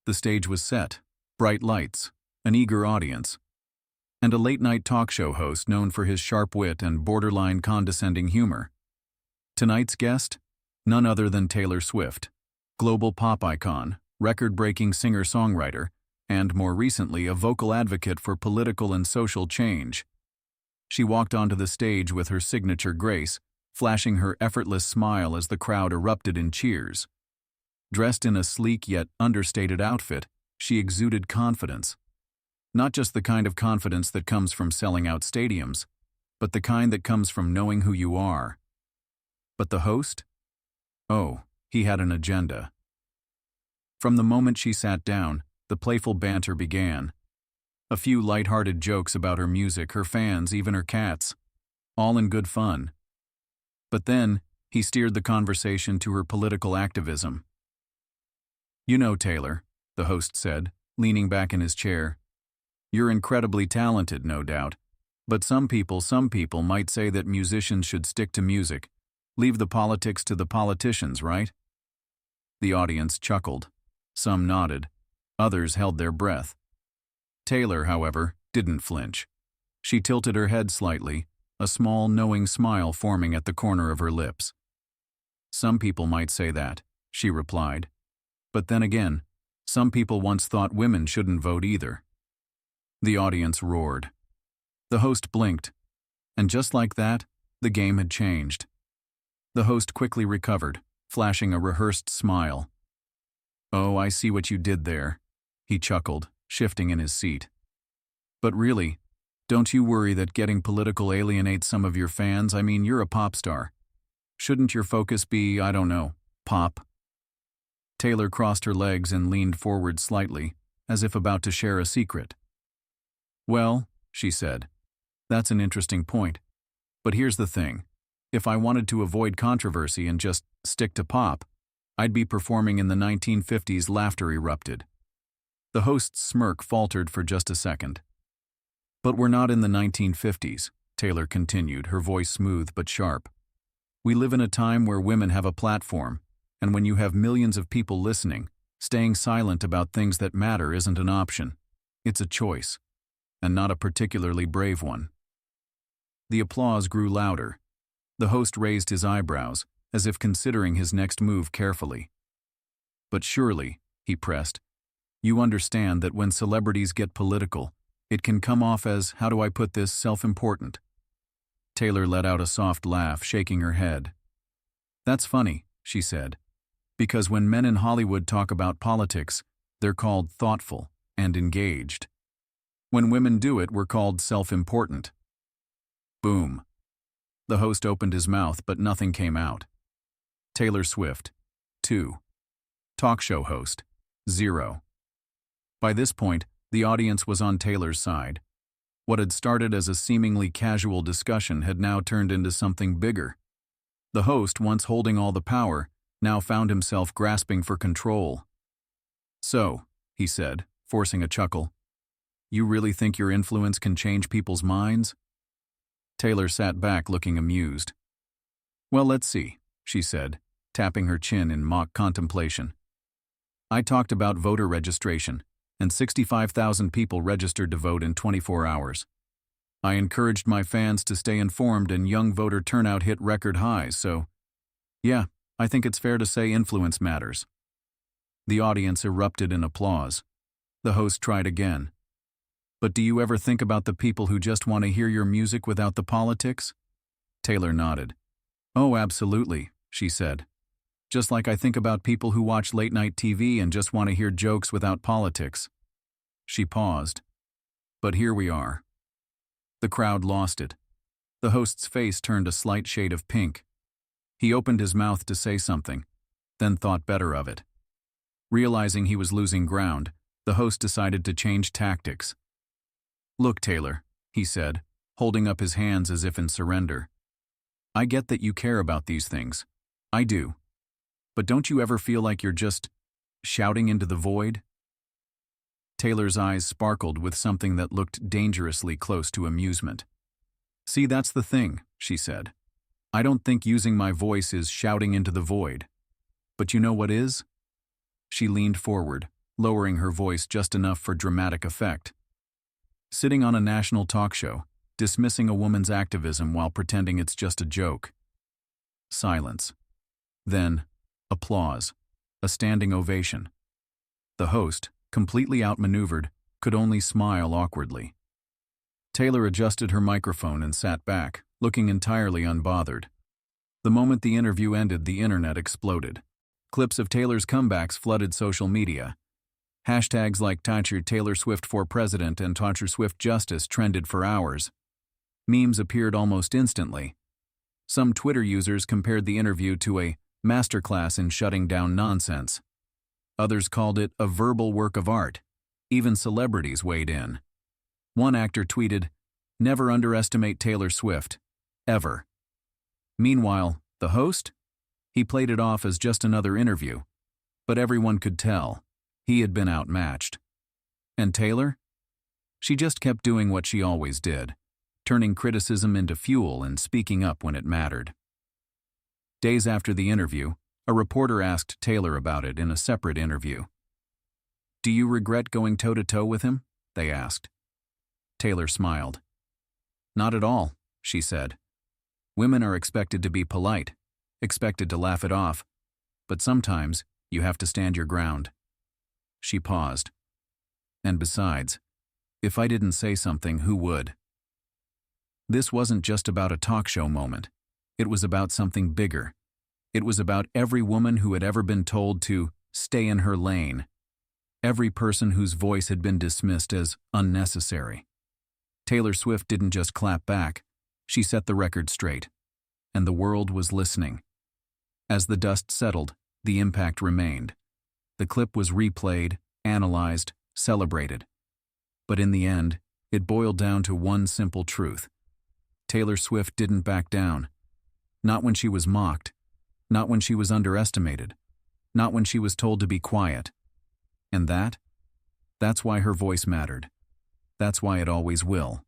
The stage was set, bright lights, an eager audience, and a late-night talk show host known for his sharp wit and borderline condescending humor. Tonight's guest? None other than Taylor Swift, global pop icon, record-breaking singer-songwriter, and more recently a vocal advocate for political and social change. She walked onto the stage with her signature grace, flashing her effortless smile as the crowd erupted in cheers. Dressed in a sleek yet understated outfit, she exuded confidence. Not just the kind of confidence that comes from selling out stadiums, but the kind that comes from knowing who you are. But the host? Oh, he had an agenda. From the moment she sat down, the playful banter began. A few light-hearted jokes about her music, her fans, even her cats. All in good fun. But then, he steered the conversation to her political activism. "You know, Taylor," the host said, leaning back in his chair. "You're incredibly talented, no doubt. But some people might say that musicians should stick to music. Leave the politics to the politicians, right?" The audience chuckled. Some nodded. Others held their breath. Taylor, however, didn't flinch. She tilted her head slightly, a small, knowing smile forming at the corner of her lips. "Some people might say that," she replied. "But then again, some people once thought women shouldn't vote either." The audience roared. The host blinked. And just like that, the game had changed. The host quickly recovered, flashing a rehearsed smile. "Oh, I see what you did there," he chuckled, shifting in his seat. "But really, don't you worry that getting political alienates some of your fans? I mean, you're a pop star. Shouldn't your focus be, I don't know, pop?" Taylor crossed her legs and leaned forward slightly, as if about to share a secret. "Well," she said, "that's an interesting point. But here's the thing. If I wanted to avoid controversy and just stick to pop, I'd be performing in the 1950s." Laughter erupted. The host's smirk faltered for just a second. "But we're not in the 1950s, Taylor continued, her voice smooth but sharp. "We live in a time where women have a platform, and when you have millions of people listening, staying silent about things that matter isn't an option. It's a choice, and not a particularly brave one." The applause grew louder. The host raised his eyebrows, as if considering his next move carefully. "But surely," he pressed, "you understand that when celebrities get political, it can come off as, how do I put this, self-important." Taylor let out a soft laugh, shaking her head. "That's funny," she said, "because when men in Hollywood talk about politics, they're called thoughtful and engaged. When women do it, we're called self-important." Boom. The host opened his mouth, but nothing came out. Taylor Swift, 2. Talk show host, 0. By this point, the audience was on Taylor's side. What had started as a seemingly casual discussion had now turned into something bigger. The host, once holding all the power, now found himself grasping for control. "So," he said, forcing a chuckle, "you really think your influence can change people's minds?" Taylor sat back looking amused. "Well, let's see," she said, tapping her chin in mock contemplation. "I talked about voter registration, and 65,000 people registered to vote in 24 hours. I encouraged my fans to stay informed and young voter turnout hit record highs, so yeah, I think it's fair to say influence matters." The audience erupted in applause. The host tried again. "But do you ever think about the people who just want to hear your music without the politics?" Taylor nodded. "Oh, absolutely," she said. "Just like I think about people who watch late-night TV and just want to hear jokes without politics." She paused. "But here we are." The crowd lost it. The host's face turned a slight shade of pink. He opened his mouth to say something, then thought better of it. Realizing he was losing ground, the host decided to change tactics. "Look, Taylor," he said, holding up his hands as if in surrender. "I get that you care about these things. I do. But don't you ever feel like you're just shouting into the void?" Taylor's eyes sparkled with something that looked dangerously close to amusement. "See, that's the thing," she said. "I don't think using my voice is shouting into the void. But you know what is?" She leaned forward, lowering her voice just enough for dramatic effect. Sitting on a national talk show, dismissing a woman's activism while pretending it's just a joke. Silence. Then, applause. A standing ovation. The host, completely outmaneuvered, could only smile awkwardly. Taylor adjusted her microphone and sat back, looking entirely unbothered. The moment the interview ended, the internet exploded. Clips of Taylor's comebacks flooded social media. Hashtags like Taylor Swift for President and Taylor Swift Justice trended for hours. Memes appeared almost instantly. Some Twitter users compared the interview to a masterclass in shutting down nonsense. Others called it a verbal work of art. Even celebrities weighed in. One actor tweeted, "Never underestimate Taylor Swift. Ever." Meanwhile, the host? He played it off as just another interview. But everyone could tell. He had been outmatched. And Taylor? She just kept doing what she always did, turning criticism into fuel and speaking up when it mattered. Days after the interview, a reporter asked Taylor about it in a separate interview. "Do you regret going toe-to-toe with him?" they asked. Taylor smiled. "Not at all," she said. "Women are expected to be polite, expected to laugh it off, but sometimes you have to stand your ground." She paused. "And besides, if I didn't say something, who would?" This wasn't just about a talk show moment. It was about something bigger. It was about every woman who had ever been told to stay in her lane. Every person whose voice had been dismissed as unnecessary. Taylor Swift didn't just clap back. She set the record straight. And the world was listening. As the dust settled, the impact remained. The clip was replayed, analyzed, celebrated. But in the end, it boiled down to one simple truth. Taylor Swift didn't back down. Not when she was mocked. Not when she was underestimated. Not when she was told to be quiet. And that's why her voice mattered. That's why it always will.